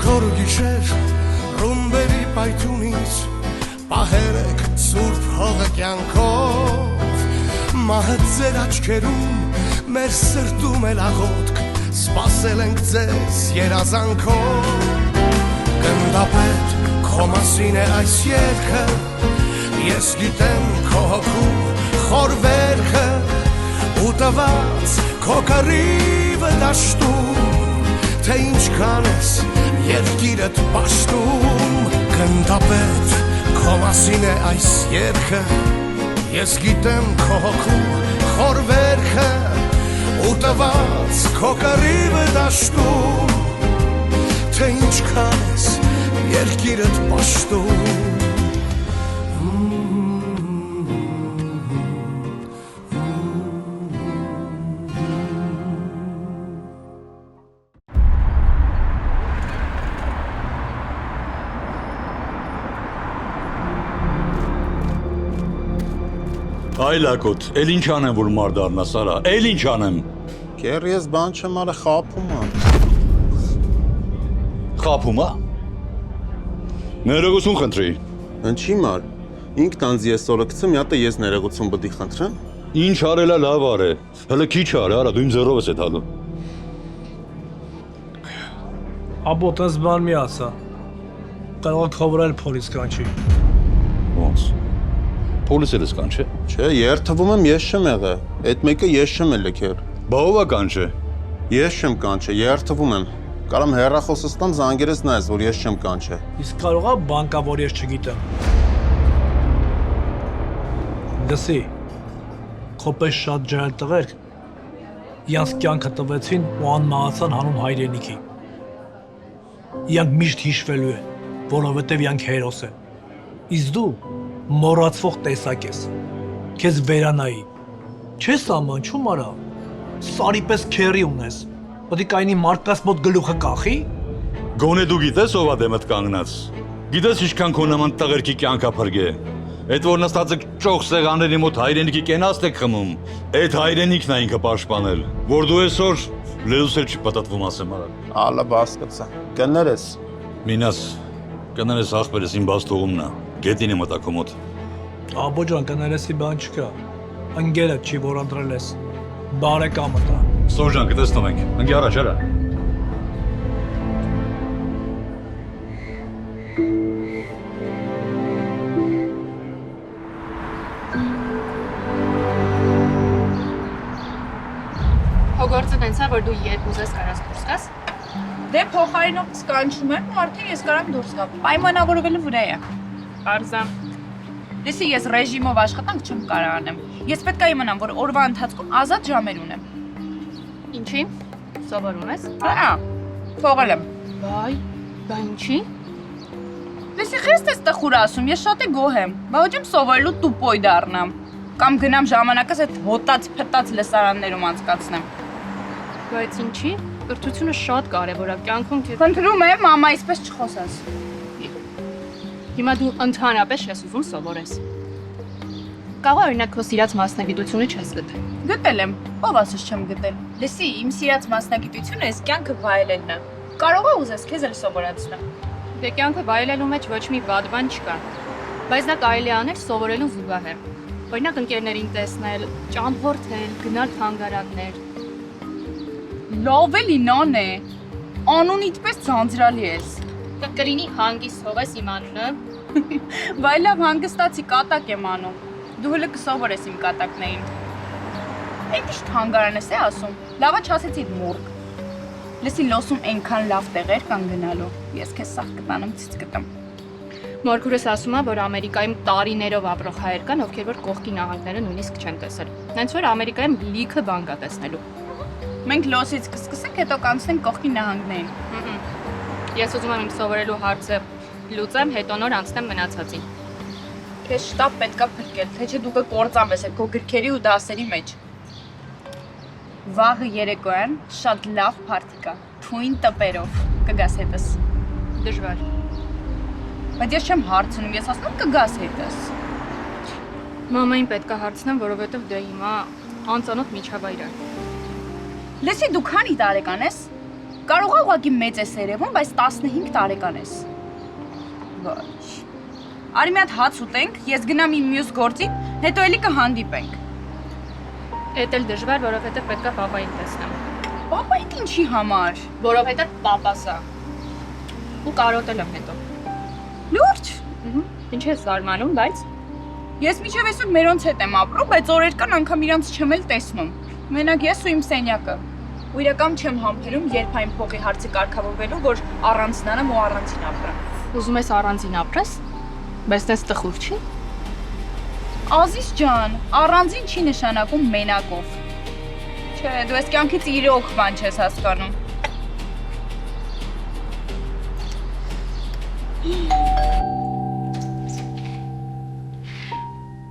Եղոր գիշեր ռումբերի պայթյունից պահեր եք սուրբ հողը կյանքով մահը ձեր աչքերում մեր սրտում էլ աղոտք սպասել ենք ձեզ երազանքով գնդապետ քո մասին է այս երգը ես գիտեմ քո հոգու խոր վերքը ու տված քո կռիվը դաշտում թե ինչքան ես երկիրդ պաշտում գնդապետ քո մասին է այս երգը ես գիտեմ քո հոգու խոր վերքը ու տված քո կռիվը դաշտում թե ինչքան ես երկիրդ պաշտում Այ լակոտ, էլ ինչ անեմ, որ մարդ առնա, Սարա, էլ ինչ անեմ։ Կեր ես բան չեմ արը խապում եմ։ Խապում, Ներողություն խնդրի։ Ինչի մար, ինքն անձի ես օրը գցում, յատը ես ներողություն բդի խնդրեմ։ Ինչ արելա լավ արե, հլը քիչ արը, արա, դու իմ ձեռով ես էդ հալու։ Աբո, տես բան մի ասա, կարող է քովրել պոլիս կանչի։ Ոնց, պոլիս էլ ես կանչ է։ Չէ, երթվում եմ ես չեմ եղը, էդ մեկը ես չեմ էլ եկեր։ Բա ով է կանչ է։ Ես չեմ կանչ է, երթվում եմ։ Կարամ հեռախոսս տամ զանգերես նայես, որ ես չեմ կանչ է։ Իսկ կարող է բանկա, որ ես չգիտեմ։ Լսի, քո պես շատ ջահել տղերք իրանց կյանքը տվեցին ու անմահացան հանուն հայրենիքի։ Իրանք միշտ հիշվելու են, որովհետև իրանք հերոս են։ Իսկ դու մոռացվող տեսակ ես։ Քեզ վերանայի։ Չես ամանչում արա։ Սարի պես քերի ունես։ Պետք է կայնի մարդկաց մոտ գլուխը կախի։ Գոնե դու գիտես ով է դեմդ կանգնած։ Գիտես ինչքան քո նման տղերքի կյանքա փրկե։ Այդ որ նստած եք ճոխ սեղանների մոտ հայրենիքի կենաստ եք խմում։ Այդ հայրենիքն է ինքը պաշտպանել, որ դու այսօր լեզուս էլ չի պատտվում ասեմ արա։ Ալա բասկացա։ Կներես։ Մինաս, կներես ախպերս իմ բաց թողումն է։ Գետին է մտա քո մոտ։ Աբո ջան, կներեսի բան չկա։ Ընկերդ չի, որ ընտրել ես։ Բարեկամը դա։ Սորջան, կտեսնում ենք։ Ընկի առաջ արա։ Հոգորձը նենց է, որ դու երբ ուզես կարաս դուրս գաս։ Դե փոխարինող սկանչում եմ ու արդեն ես կարամ դուրս գամ։ Պայմանավորվելու վրա է։ Արզա։ Լսի, ես ռեժիմով աշխատանք չեմ կարող անեմ։ Ես պետք է իմանամ, որ օրվա ընթացքում ազատ ժամեր ունեմ։ Ինչի՞։ Սովորում ես։ Հա, թողել եմ։ Բայ ինչի։ Լսի, խեստ ես տխուր ասում, ես շատ է գոհ եմ։ Բա ոչմ սովորելու տուպոյ դառնամ։ Կամ գնամ ժամանակս այդ հոտած-փտած լսարաններում անցկացնեմ։ Բայց ինչի։ Կրթությունը շատ կարևոր է կյանքում քեզ։ Խնդրում եմ, մամա, այսպես չխոսես։ Հիմա դու ընդհանրապես ես ուզում սովորես։ Կարող է օրինակ քո սիրած մասնագիտությունը չես գտել։ Գտել եմ, ով ասես չեմ գտել։ Լսի, իմ սիրած մասնագիտությունը այս կյանքը վայելելն է։ Կարող է ուզես քեզ էլ սովորացնեմ։ Դե կյանքը վայելելու մեջ ոչ մի վատ բան չկա։ Բայց դա կարելի է անել սովորելուն զուգահեռ։ Օրինակ ընկերներին տեսնել, ճամփորդել, գնալ թանգարաններ։ Լավ էլի նան է։ Անունիդ պես ձանձրալի ես։ Կլինի հանգիստ հողես իմ անունը։ Վայ լավ հանգստացի կատակ եմ անում։ Դու հələ կսովորես իմ կատակներին։ Այդ ինչ թանգարան ես ասում։ Լավա չասեցի մուրգ։ Լսի լոսում այնքան լավ տեղեր կան գնալու։ Ես քեզ սաղ կտանեմ ցից կտամ։ Մորքուրս ասում է, որ Ամերիկայում տարիներով ապրող հայեր կան, ովքեր որ կողքի նահանգները նույնիսկ չեն տեսել։ Հենց որ Ամերիկայում լիքը բան կա տեսնելու։ Մենք լոսից կսկսենք, հետո կանցնենք կողքի նահանգներին։ Ես ուզում եմ իմ սովորելու հարցը լուծեմ, հետո նոր անցնեմ մնացածին։ Քեզ շտապ պետքա փրկել, թե չէ դու կկործանվես այդ քո գրքերի ու դասերի մեջ։ Վաղը երեկոյան շատ լավ փարթի կա, թույն տպերով, կգաս հետս։ Դժվար։ Բայց ես չեմ հարցնում, ես ասում եմ կգաս հետս։ Մամային պետքա հարցնեմ, որովհետև դե հիմա անծանոթ միջավայր է։ Լսի, դու քանի տարեկան ես։ Կարող է ուղղակի մեծ ես երևում, բայց 15 տարեկան ես։ Ոչ։ Արի մի հատ հաց ուտենք, ես գնամ իմ մյուս գործին, հետո էլի կհանդիպենք։ Էդ էլ դժվար, որովհետև պետք է պապային տեսնեմ։ Պապայիդ ինչի համար։ Որովհետև պապաս է։ Ու կարոտել եմ հետո։ Լուրջ։ Ինչ ես զարմանում, բայց Ես միջև այսօր մերոնց հետ եմ ապրում, բայց օրեր կան անգամ իրանց չեմ էլ տեսնում։ Մենակ ես ու իմ սենյակը։ Ու իրական չեմ համբերում, երբ այն փողի հարցը կարգավորվելու, որ առանձնանամ ու առանձին ապրեմ։ ուզում ես առանձին ապրես, բայց դες տխուր չի։ Ազիզ ջան, առանձին չի նշանակում մենակով։ Չէ, դու այս կյանքից իրոք բան չես հասկանում։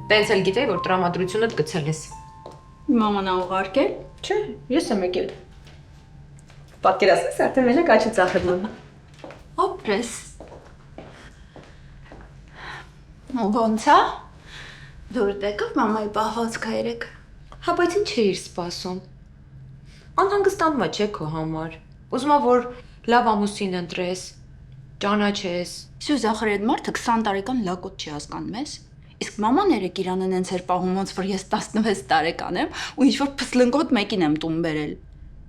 Տենց էլ գիտեի, որ տրամադրությունդ գցել ես։ Մաման ա ուղարկել։ Չէ, ես եմ եկել։ Պատկերացնես, արդեն մենակ աչի ծախելուն։ Ապրես։ Ոնց է։ Դուրդ եկավ մամայի պահվածքը երեք։ Հա, բայց ինչ էիր սպասում։ Անհանգստանում է, չէ, քո համար։ Ուզում ա, որ լավ ամուսին ընտրես, ճանաչես։ Սյուզախր այդ մարդը 20 տարեկան լակոտ չի հասկանում ես։ Իսկ մաման երեք Իրանն հենց էր պահում ոնց որ ես 16 տարեկան եմ ու ինչ-որ փսլնկոտ մեկին եմ տուն բերել։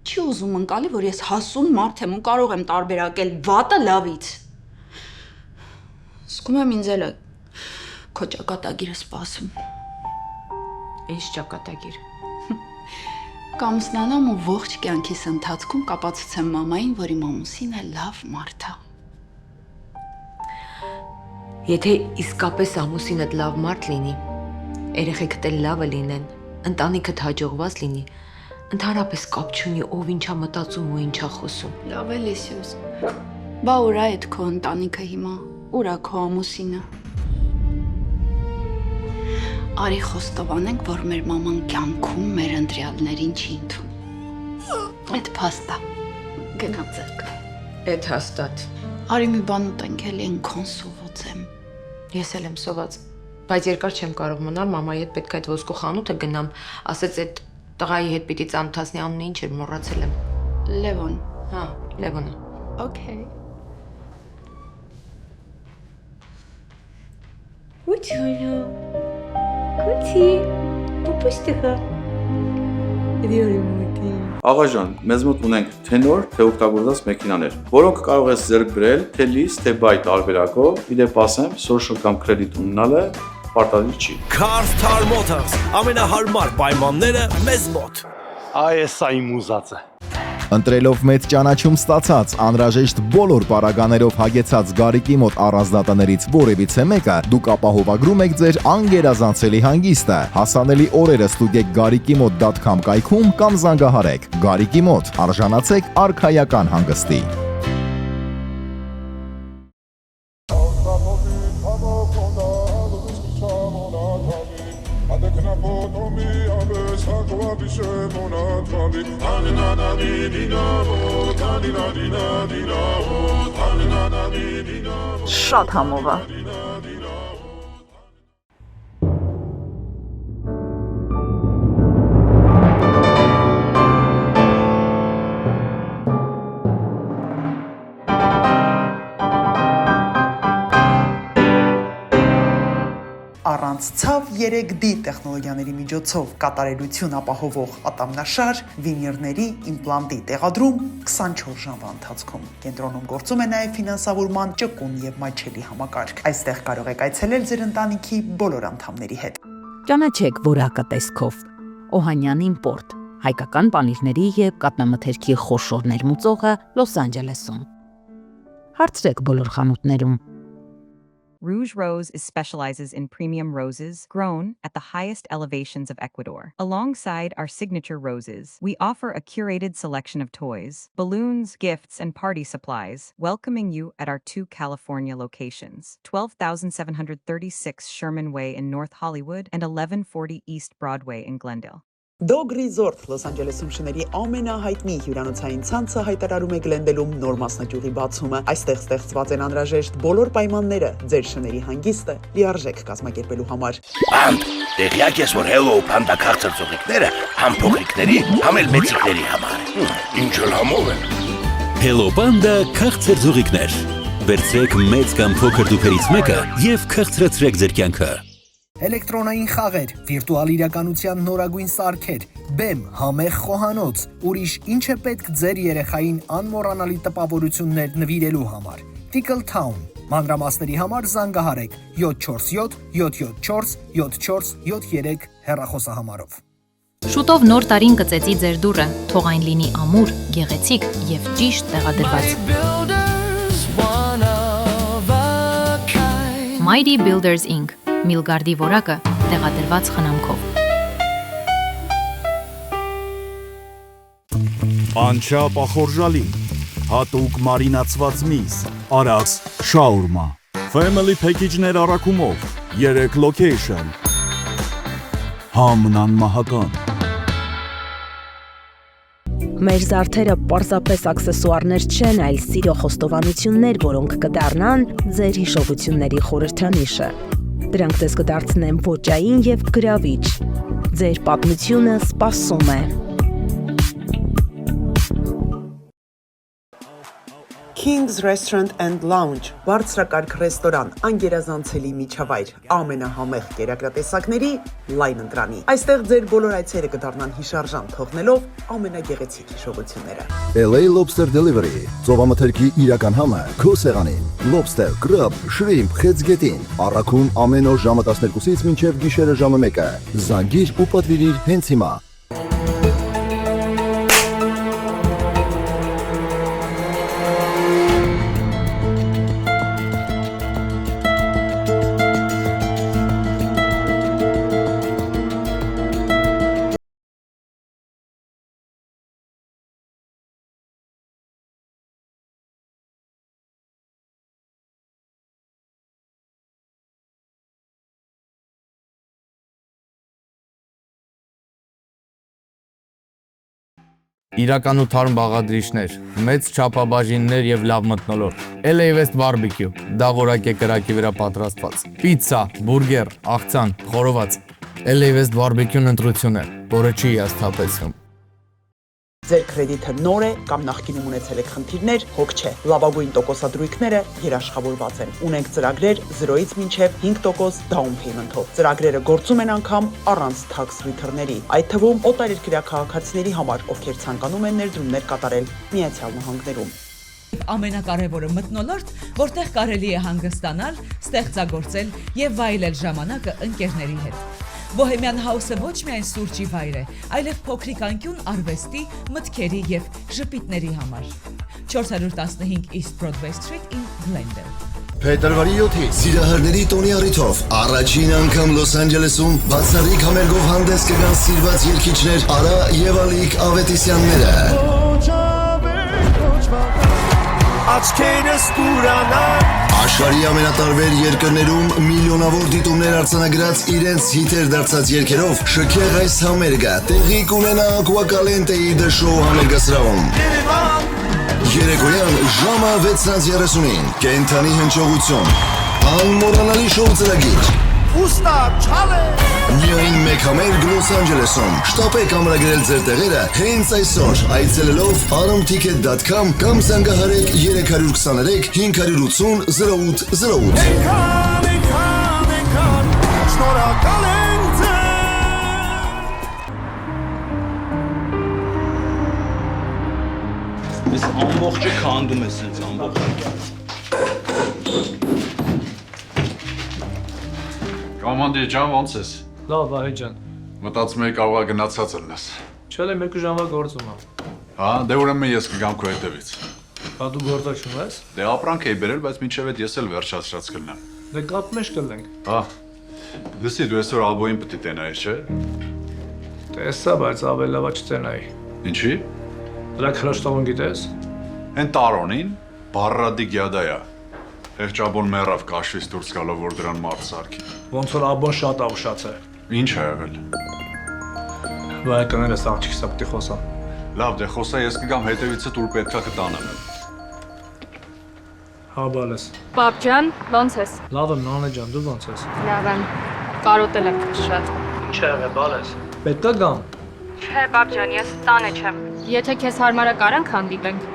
Չի ուզում ընկալի, որ ես հասուն մարդ եմ ու կարող եմ տարբերակել վատը լավից։ Սկում եմ ինձ էլ է քո ճակատագիրը սպասում։ Ինչ ճակատագիր։ Կամուսնանամ ու ողջ կյանքիս ընթացքում կապացուցեմ մամային, որ իմ ամուսինը լավ մարդ է։ Եթե իսկապես ամուսինդ լավ մարդ լինի, երեխեքդ էլ լավը լինեն, ընտանիքդ հաջողված լինի, ընդհանրապես կապ չունի ով ինչա մտածում ու ինչա խոսում։ Լավ էլի Սյուզ։ Բա ուր է այդ քո ընտանիքը հիմա։ Ուր է քո ամուսինը։ Արի խոստովանենք, որ մեր մաման կյանքում մեր ընտրյալներին չի ընդունում։ Այդ փաստա։ Գնա ձեռք։ Էդ հաստատ։ Արի մի բան ուտենք էլի ինքան սոված եմ։ Ես էլ եմ սոված, բայց երկար չեմ կարող մնալ, մամայի հետ պետք է այդ ոսկու խանութը գնամ, ասեց այդ տղայի հետ պիտի ծանոթացնի անունը ինչ էր, մոռացել եմ։ Լևոն։ Հա, Լևոնը։ Okay։ Ուտյոնյո։ Կուտի, պուպուստիխա։ Իդիորիմուտի։ Աղաջան, մեզ մոտ ունենք թե նոր, թե օգտագործած մեքենաներ, որոնք կարող ես ձեռք բերել թե լիզ, թե բայ տարբերակով, իդեպ ասեմ, social կամ credit ունենալը պարտադիր չի։ Car Motors, ամենահարմար պայմանները մեզ մոտ։ Այս է իմ ուզածը։ Ընտրելով մեծ ճանաչում ստացած, անհրաժեշտ բոլոր պարագաներով հագեցած Գարիկի մոտ առանձնատներից որևիցե մեկը, դուք ապահովագրում եք ձեր անգերազանցելի հանգիստը։ Հասանելի օրերը ստուգեք garikimot.com կայքում կամ զանգահարեք։ Գարիկի մոտ, արժանացեք արքայական հանգստի։ Շատ համով է։ Առանց ցավ 3D տեխնոլոգիաների միջոցով կատարելություն ապահովող ատամնաշար, վինիրների իմպլանտի տեղադրում 24 ժամվա ընթացքում։ Կենտրոնում գործում է նաև ֆինանսավորման ճկուն եւ մատչելի համակարգ։ Այստեղ կարող եք այցելել ձեր ընտանիքի բոլոր անդամների հետ։ Ճանաչեք որակը տեսքով։ Օհանյան իմպորտ, հայկական պանիրների եւ կատնամթերքի խոշոր ներմուծողը Լոս Անջելեսում։ Հարցրեք բոլոր խանութներում։ Rouge Rose specializes in premium roses grown at the highest elevations of Ecuador. Alongside our signature roses, we offer a curated selection of toys, balloons, gifts, and party supplies, welcoming you at our 2 California locations, 12,736 Sherman Way in North Hollywood and 1140 East Broadway in Glendale. Dog Resort Los Angeles-ում շների ամենահայտնի հյուրանոցային ցանցը հայտարարում է Գլենդելում նոր մասնաճյուղի բացումը։ Այստեղ ստեղծված են անհրաժեշտ բոլոր պայմանները ձեր շների հանգիստը լիարժեք կազմակերպելու համար։ Բանդ, տեղյակ ես, որ Hello Panda քաղցր ծողիկները համ փոքրիկների, համ էլ մեծիկների համար։ Ինչ էլ համով են։ Hello Panda քաղցր զուղիկներ։ Վերցրեք մեծ կամ փոքր դուփերից մեկը եւ քաղցրացրեք ձեր կյանքը։ Էլեկտրոնային խաղեր, վիրտուալ իրականության նորագույն սարքեր, բեմ, համեղ խոհանոց, ուրիշ ինչ է պետք ձեր երեխային անմոռանալի տպավորություններ նվիրելու համար։ Tickle Town, մանրամասների համար զանգահարեք 747 774 7473 հեռախոսահամարով։ Շուտով նոր տարին կծեցի ձեր դուռը, թող այն լինի ամուր, գեղեցիկ եւ ճիշտ տեղադրված։ Mighty Builders Inc. Միլգարդի որակը տեղադրված խնամքով։ Անչափ ախորժալի, հատուկ մարինացված միս, արաքս շաուրմա, Family Package-ներ առաքումով, 3 location, համն անմահական։ Մեր զարդերը պարզապես աքսեսուարներ չեն, այլ սիրո խոստովանություններ, որոնք կդառնան ձեր հիշողությունների խորհրդանիշը։ Դրանք ձեզ կդարձնեն ոճային եւ գրավիչ։ Ձեր պատմությունը սպասում է։ King's Restaurant and Lounge, բարձրակարգ ռեստորան, անգերազանցելի միջավայր, ամենահամեղ կերակրատեսակների լայն ընտրանի։ Այստեղ ձեր բոլոր այցերը կդառնան հիշարժան, թողնելով ամենագեղեցիկ հիշողությունները։ LA Lobster Delivery, ծովամթերքի իրական համը, քո սեղանին։ Lobster, crab, shrimp, խեցգետին։ Առաքում ամեն օր ժամը 12-ից մինչև գիշերը ժամը 1-ը։ Զանգիր ու պատվիրիր հենց հիմա։ Իրական ու թարմ բաղադրիչներ, մեծ չափաբաժիններ եւ լավ մթնոլորտ։ LA West Barbecue, դաղորակ է կրակի վրա պատրաստված։ Պիցցա, բուրգեր, աղցան, խորոված։ LA West Barbecue-ն ընտրություն է, որը չի հիասթափեցնում։ Ձեր կրեդիթը նոր է կամ նախկինում ունեցել եք խնդիրներ, հոգ չէ։ Լավագույն տոկոսադրույքները երաշխավորված են։ Ունենք ծրագրեր 0-ից մինչև 5% down payment-ով։ Ծրագրերը գործում են անգամ առանց tax return-ների, այդ թվում օտարերկրյա քաղաքացիների համար, ովքեր ցանկանում են ներդրումներ կատարել Միացյալ Նահանգներում։ Ամենակարևորը մթնոլորտ, որտեղ կարելի է հանգստանալ, ստեղծագործել եւ վայելել ժամանակը ընկերների հետ։ Bohemian House-ը ոչ միայն սուրճի վայր է, այլև փոքրիկ անկյուն արվեստի, մտքերի եւ ժպիտների համար։ 415 East Broadway Street in Glendale։ Փետրվարի 7-ից սիրահարների տոնի առիթով առաջին անգամ Լոս Անջելեսում բացառիկ համերգով հանդես կգան սիրված երգիչներ Արա եւ Ալիկ Ավետիսյանները։ Աչքերս կուրանան Աշխարհի ամենատարբեր երկրներում միլիոնավոր դիտումներ արձանագրած իրենց հիթեր դարձած երգերով շքեղ այս համերգը տեղի կունենա Aquacalente-ի The Show համերգասրահում։ Երեկոյան ժամը 6:30-ին կենթանի հնչողություն, անմոռանալի շոու ծրագիր։ Ուստա չալե Միայն մեկ համերգ Լոս Անջելեսում։ Շտապեք ամրագրել ձեր տեղերը հենց այսօր այցելելով aramticket.com կամ զանգահարեք 323 580 0808։ Շնորհակալ ենք ձեզ։ Ես ամբողջը քանդում ես ինձ ամբողջը։ Կոմանդիր ջան, ոնց ես։ Լավ, Վահե ջան։ Մտածում էի կարող է գնացած ելնես։ Չէ՞ մեկ ժամվա գործում եմ։ Հա, դե ուրեմն ես կգամ քո հետևից։ Հա դու գործակ չունես։ Դե ապրանք էի բերել, բայց մինչև այդ ես էլ վերջացրած կլնեմ։ Դե կապ մեջ կլենք։ Հա։ Լսի, դու այսօր ալբոմին պետք է տենայես, չէ։ Տեսա, բայց ավելի լավ չտենայի։ Ինչի։ Դրա քրաշտավուն գիտես։ Են տարոնին բարրադի գյադայա։ Եղջաբոն մեռավ կաշվից դուրս գալով, որ դրան մարդ սարքի։ Ոնց որ աբոն շատ աղուշացել։ Ինչ ա եղել։ Վայկաներս աղջիկս ապտի խոսամ։ Լավ, դե խոսա ես կգամ հետևիցդ ուր պետքա կտանեմ։ Հա բալես։ Պապ ջան, ոնց ես։ Լավ եմ, Նանե ջան, դու ոնց ես։ Լավ եմ։ Կարոտել եմ շատ։ Ինչ ա եղել, բալես։ Պետք է գամ։ Չէ, պապ ջան, ես տանը չեմ։ Եթե քեզ հարմար է, կարանք հանդիպենք։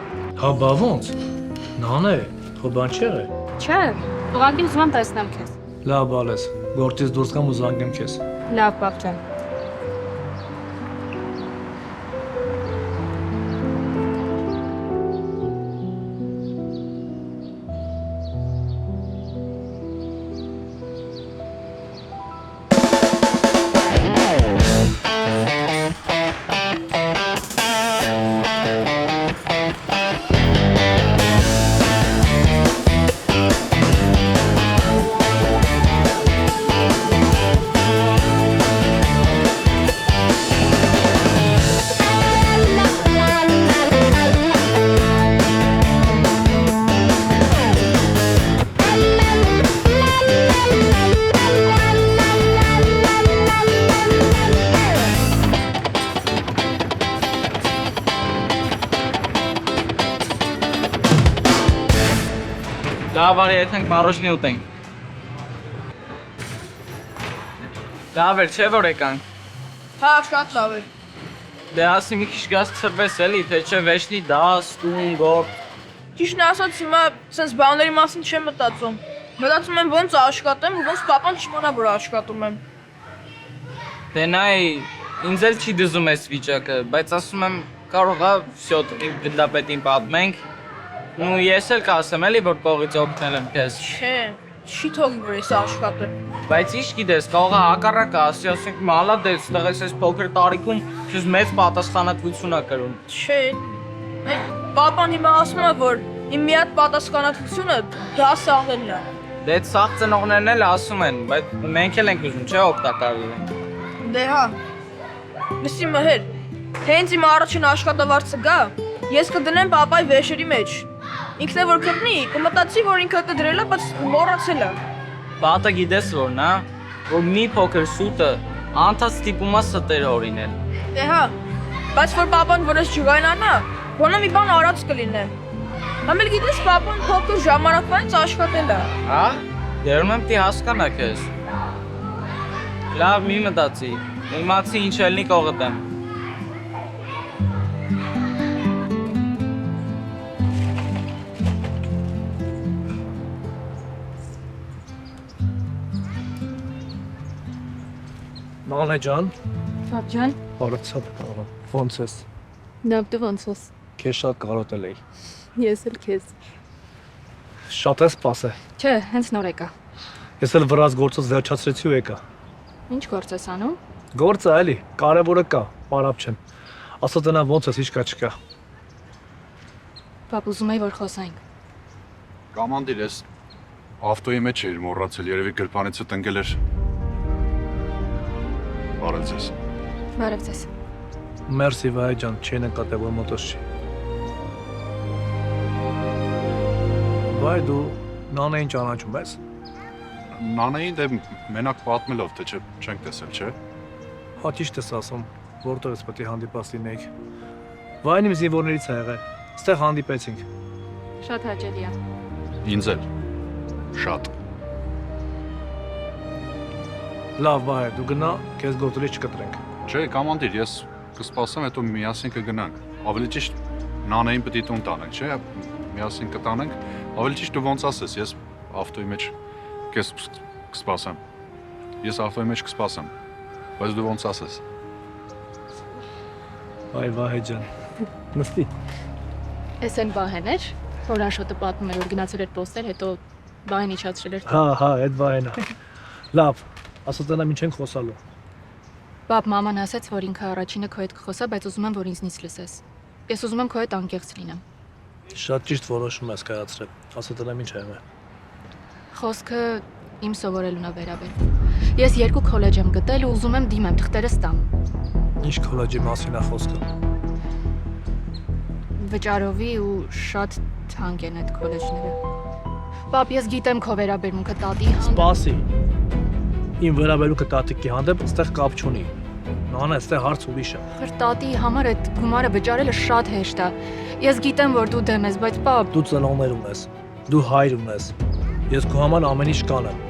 Հա բա ոնց։ Նանե, քո բան չի եղել։ Չէ, ուղղակի ուզում եմ տեսնեմ քեզ։ Լավ բալես, գործից դուրս կամ ու զանգեմ քեզ։ Լավ, պապ ջան։ Լավ արի եթենք մարոշնի ուտենք։ Լավ էր, չէ որ եկանք։ Հա, շատ լավ էր։ Դե ասի մի քիչ գազ ծրվես էլի, թե չէ վեշնի դաս, տուն, գործ։ Ճիշտն ասած հիմա սենց բաների մասին չեմ մտածում։ Մտածում եմ ոնց աշխատեմ ու ոնց պապան չիմանա որ աշխատում եմ։ Դե նայ, ինձ էլ չի դզում այս վիճակը, բայց ասում եմ կարող է վсё իմ գնդապետին պատմենք։ Ну ես էլ կասեմ էլի որ կողից օգնել եմ քեզ։ Չէ, չի թողի որ ես աշխատեմ։ Բայց ինչ գիտես, կարող է հակառակը ասի, ասենք մալադես, տղես այս փոքր տարիքում քեզ մեծ պատասխանատվություն ա կրում։ Չէ։ Պապան հիմա ասում է որ իմ մի հատ պատասխանատվությունը դասը աղելն է։ Դե սաղ ծնողներն էլ ասում են, բայց մենք էլ ենք ուզում, չէ՞ օգտակար լինենք։ Դե հա։ Լսի մհեր, հենց իմ առաջին աշխատավարձը գա, ես կդնեմ պապայի վեշերի մեջ։ Ինքն է որ գտնի, կմտածի որ ինքը դա դրել է, բայց մոռացել է։ Պատը գիտես որն է, որ մի փոքր սուտը անթաց ստիպում է ստեր օրինել։ Դե հա, բայց որ պապան որ ես ջղայնանա, բոնը մի բան արած կլինե։ Համել գիտես պապան փոքր ժամանակվանից աշխատել է։ Հա, դերում եմ պիտի հասկանա քեզ։ Լավ մի մտածի, իմացի ինչ ելնի կողտեմ։ Նանե ջան։ Պապ ջան։ Բարեցավ, ոնց ես։ Լավ դու ոնց ես։ Քեզ շատ կարոտել էի։ Ես էլ քեզ։ Շատ ես սպասել։ Չէ, հենց նոր եկա։ Ես էլ վրաց գործից վերջացրեցի ու եկա։ Ինչ գործ ես անում։ Գործը էլի, կարևորը կա, պարապ չեմ։ Ասա տնա ոնց ես, ինչ կա չկա։ Պապ ուզում էի որ խոսենք։ Կամանդիր ես ավտոյի մեջ էիր մոռացել, երևի գրպանիցը տնկել էր։ Բարև ձեզ։ Բարև ձեզ։ Մերսի վայ ջան, չի նկատել որ մոտոց չի։ Վայ դու նանեին ճանաչում ես։ Նանեին դե մենակ պատմելով, թե չենք տեսել, չէ։ Հա ճիշտ ես ասում, որտեղ ես պետք է հանդիպած լինեիք։ Վայն իմ զինվորներից ա եղել, ստեղ հանդիպեցինք։ Շատ հաճելի է։ Ինձ էլ։ Շատ։ Լավ վայ, դու գնա, քեզ գործերի չկտրենք։ Չէ, կամանդիր, ես կսպասեմ, հետո միասին կգնանք։ Ավելի ճիշտ նանեին պետք է տուն տանենք, չէ։ Միասին կտանենք։ Ավելի ճիշտ դու ոնց ասես, ես ավտոյի մեջ քեզ կսպասեմ։ Ես ավտոյի մեջ կսպասեմ։ Բայց դու ոնց ասես։ Այ վահե ջան։ Նստի։ Էս են Վահեն էր, որ Աշոտը պատմում էր որ գնացել էր պոստել, հետո Վահեն իջացրել էր։ Հա, այդ Վահենը։ Լավ, ասա տնա ինչ ենք խոսալու։ Պապ մաման ասաց, որ ինքը առաջինը քո հետ կխոսա, բայց ուզում եմ որ ինձնից լսես։ Ես ուզում եմ քո հետ անկեղծ լինեմ։ Շատ ճիշտ որոշում ես կայացրել։ Ասա տնա ինչ ա եղել։ Խոսքը իմ սովորելուն է վերաբերում։ Ես 2 քոլեջ եմ գտել ու ուզում եմ դիմեմ թղթերս տամ։ Ինչ քոլեջի մասին է խոսքը։ Վճարովի ու շատ թանկ են այդ քոլեջները։ Պապ, ես գիտեմ քո վերաբերմունքը տատի հանդեպ։ Սպասի։ Իմ վերաբերմունքը տատիկի հանդեպ այստեղ կապ չունի։ Նանա, այստեղ հարց ուրիշ է։ Տատի համար այդ գումարը վճարելը շատ հեշտ է։ Ես գիտեմ որ դու դեմ ես, բայց պապ, դու ծնողներ ունես։ Դու հայր ունես։ Ես քո համար ամեն ինչ կանեմ։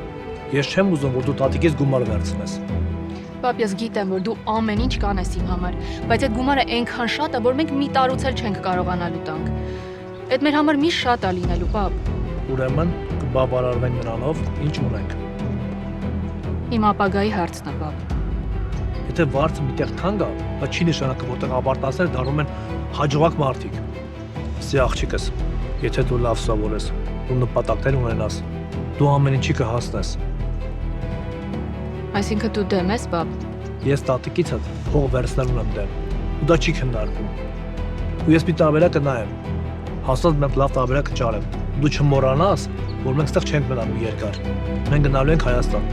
Ես չեմ ուզում որ դու տատիկից գումար վերցնես։ Պապ, ես գիտեմ որ դու ամեն ինչ կանես իմ համար, բայց այդ գումարը այնքան շատ է որ մենք մի տարուց էլ չենք կարողանալու տանք։ Այդ մեր համար միշտ շատ է լինելու, պապ։ Ուրեմն կբավարարվենք նրանով, ինչ ունենք։ Իմ ապագայի հարցն է, պապ։ Եթե վարձը միտեղ թանկ է, դա չի նշանակում, որտեղ ավարտածները դառնում են հաջողակ մարդիկ։ Սի աղջիկս, եթե դու լավ սովորես, ու նպատակներ ունենաս, դու ամեն ինչի կհասնես։ Այսինքն դու դեմ ես, պապ։ Ես տատիկիցդ փող վերցնելուն եմ դեմ, ու դա չի քննարկվում։ Ու ես մի տարբերակ կնայեմ, հաստատ մենք լավ տարբերակ կճարեմ։ Դու չմոռանաս, որ մենք ստեղ չենք մնալու երկար։ Մենք գնալու ենք Հայաստան։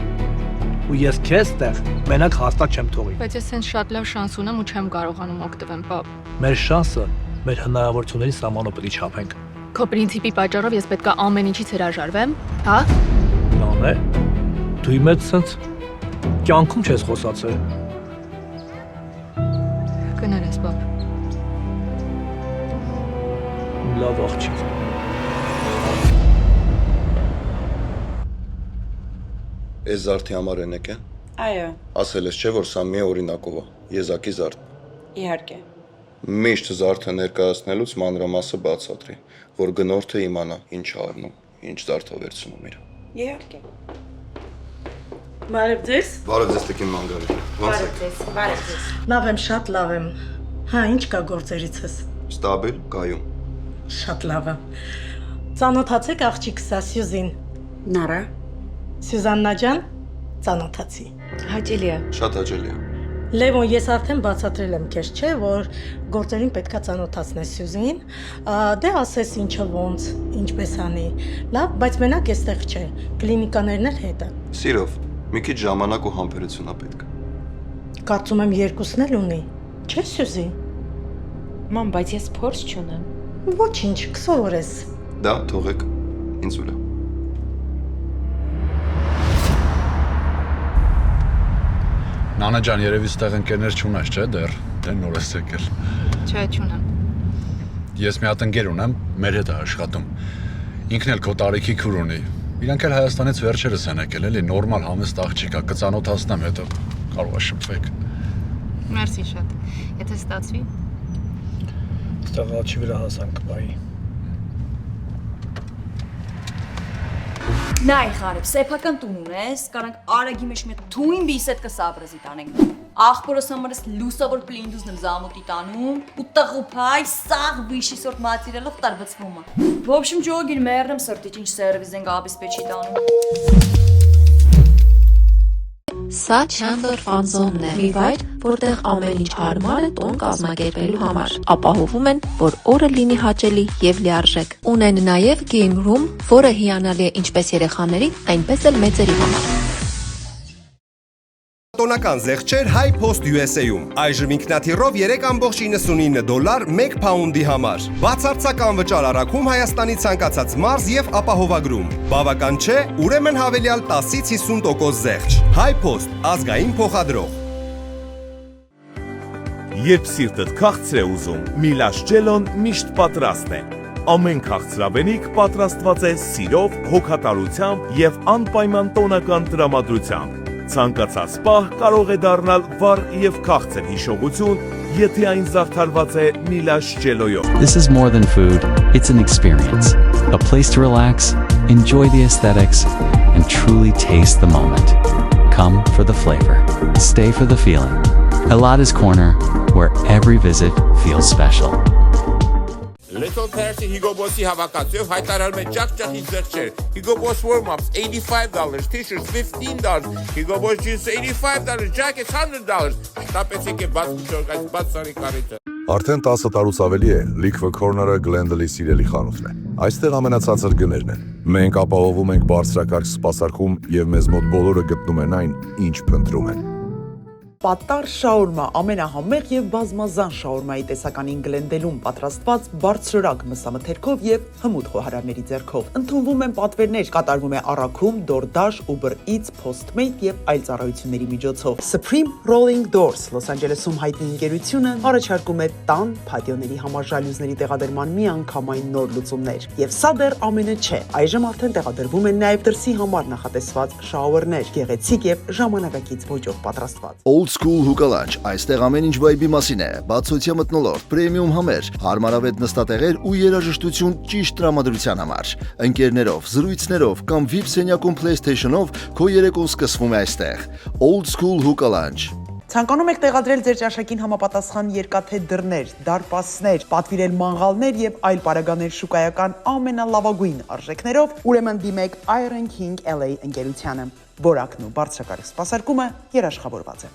Ու ես քեզ տեղ մենակ հաստատ չեմ թողի։ Բայց ես հենց շատ լավ շանս ունեմ ու չեմ կարողանում օգտվեմ, պապ։ Մեր շանսը մեր հնարավորությունների սահմանով պետք է չափենք։ Քո պրինցիպի պատճառով ես պետքա ամեն ինչից հրաժարվեմ, հա։ Լավ է։ Դու իմ հետ սենց կյանքում չես խոսացել։ Կներես, պապ։ Լավ աղջիկ։ Այս զարդի համար են եկե։ Այո։ Ասել ես չէ, որ սա մի օրինակով է, եզակի զարդ։ Իհարկե։ Միշտ զարդը ներկայացնելուց մանրամասը բացատրի, որ գնորդը իմանա ինչ առնում, ինչ զարդը վերցնում իր։ Իհարկե։ Բարև ձեզ։ Բարև ձեզ տիկին Մանգարիտ։ Ո՞նց եք։ Բարև ձեզ։ Լավ եմ, շատ լավ եմ։ Հա, ինչ կա գործերիցս։ Ստաբիլ, գայում։ Շատ լավ է։ Ծանոթացեք աղջիկս Սյուզին։ Նարա։ Սյուզաննա ջան, ծանոթացի։ Հաճելի է։ Շատ հաճելի է։ Լևոն, ես արդեն բացատրել եմ քեզ, չէ, որ գործերին պետքա ծանոթացնես Սյուզին, դե ասես ինչը ոնց, ինչպես անի։ Լավ, բայց մենակ էստեղ չէ, կլինիկաներն էլ հետ է։ Սիրով, մի քիչ ժամանակ ու համբերություն է պետք։ Կարծում եմ երկուսն էլ ունի, չէ Սյուզի։ Ման, բայց ես փորձ չունեմ։ Ոչինչ, կսովորես։ Դա թողեք ինձ ուրա։ Նանա ջան, երևի ստեղ ընկերներ չունես, չէ՞ դեռ։ Դե նոր ես եկել։ Չէ, չունեմ։ Ես մի հատ ընկեր ունեմ, մեր հետ է աշխատում։ Ինքն էլ քո տարիքի քուր ունի։ Իրանք էլ Հայաստանից վերջերս են եկել, էլի նորմալ համեստ աղջիկ է, կծանոթացնեմ, հետո կարող է շփվեք։ Մերսի շատ։ Եթե ստացվի։ Ստեղ ալչի վրա հասանք, բայ։ Նայ խարև, սեփական տուն ունես, կարանք արագի մեջ մի թույն բիսետ կսաբրզի տանենք։ Աղբորս համարս լուսավոր պլինդուզն եմ զամուտի տանում, ու տղուփայ սաղ վիշի սորտ մատիրելով տարբծվում է։ В общем, ջոգին մերրեմ սրտիչ ինչ սերվիզ ենք աբիսպեչի տանում։ Սա Chandler Fun Zone-ն է, մի վայր, որտեղ ամեն ինչ հարմար է տոն կազմակերպելու համար։ Ապահովում են, որ օրը լինի հաճելի եւ լիարժեք։ Ունեն նաեւ game room, որը հիանալի է ինչպես երեխաների, այնպես էլ մեծերի համար։ Տոնական զեղչեր High Post USA-ում։ Այժմ ինքնաթիռով $3.99 1 փաունդի համար։ Բացարձակ անվճար առաքում Հայաստանի ցանկացած մարզ եւ ապահովագրում։ Բավական չէ, ուրեմն հավելյալ 10-ից 50% զեղչ։ High Post ազգային փոխադրող։ Երբ սիրտդ քաղցր է ուզում, Միլաշ ջելոն միշտ պատրաստ է։ Ամեն քաղցրավենիք պատրաստված է սիրով, հոգատարությամբ եւ անպայման տոնական տրամադրությամբ։ Ցանկացած պահ կարող է դառնալ վառ եւ քաղցր հիշողություն, եթե այն զարդարված է Միլաշ ջելոյով։ This is more than food, it's an experience. A place to relax, enjoy the aesthetics, and truly taste the moment. Come for the flavor, stay for the feeling. Elada's Corner, where every visit feels special. Little Percy Hugo Bossy հավաքածուով հայտարարում է ճախճախի զեղչեր։ Hugo Boss warm-ups $85, t-shirts $15, Hugo Boss jeans $85, jackets $100։ Շտապեցիք է բաց միջորգայց բաց սարի կարիճը։ Արդեն 10 տարուց ավելի է Liquor Corner-ը Glendale-ի սիրելի խանութն է։ Այստեղ ամենացածր գներն են։ Մենք ապահովում ենք բարձրակարգ սպասարկում եւ մեզ մոտ բոլորը գտնում են այն, ինչ փնտրում են։ Պատար շաուրմա, ամենահամեղ եւ բազմազան շաուրմայի տեսականին Գլենդելում պատրաստված բարձրորակ մսամթերքով եւ հմուտ խոհարարների ձեռքով։ Ընդունվում են պատվերներ, կատարվում է առաքում, DoorDash, Uber Eats, Postmate եւ այլ ծառայությունների միջոցով։ Supreme Rolling Doors Լոս Անջելեսում հայտնի ընկերությունը առաջարկում է տան փատիոների համար ժալյուզների տեղադրման միանգամայն նոր լուծումներ։ Եվ սա դեռ ամենը չէ։ Այժմ արդեն տեղադրվում են նաեւ դրսի համար նախատեսված շաուերներ, գեղեցիկ եւ ժամանակակից ոճով պատրաստված։ School հուկալանջ, այստեղ ամեն ինչ վայբի մասին է, բացօթյա մթնոլորտ, պրեմիում համեր, հարմարավետ նստատեղեր ու երաժշտություն ճիշտ տրամադրության համար։ Ընկերներով, զրույցներով կամ VIP սենյակում PlayStation-ով քո երեկոն սկսվում է այստեղ։ Old School հուկալանջ։ Ցանկանում եք տեղադրել ձեր ճաշակին համապատասխան երկաթե դռներ, դարպասներ, պատվիրել մանգալներ եւ այլ պարագաներ շուկայական ամենալավագույն արժեքներով, ուրեմն դիմեք Iron King LA ընկերությանը։ Որակն ու բարձրակարգ սպասարկումը երաշխավորված է։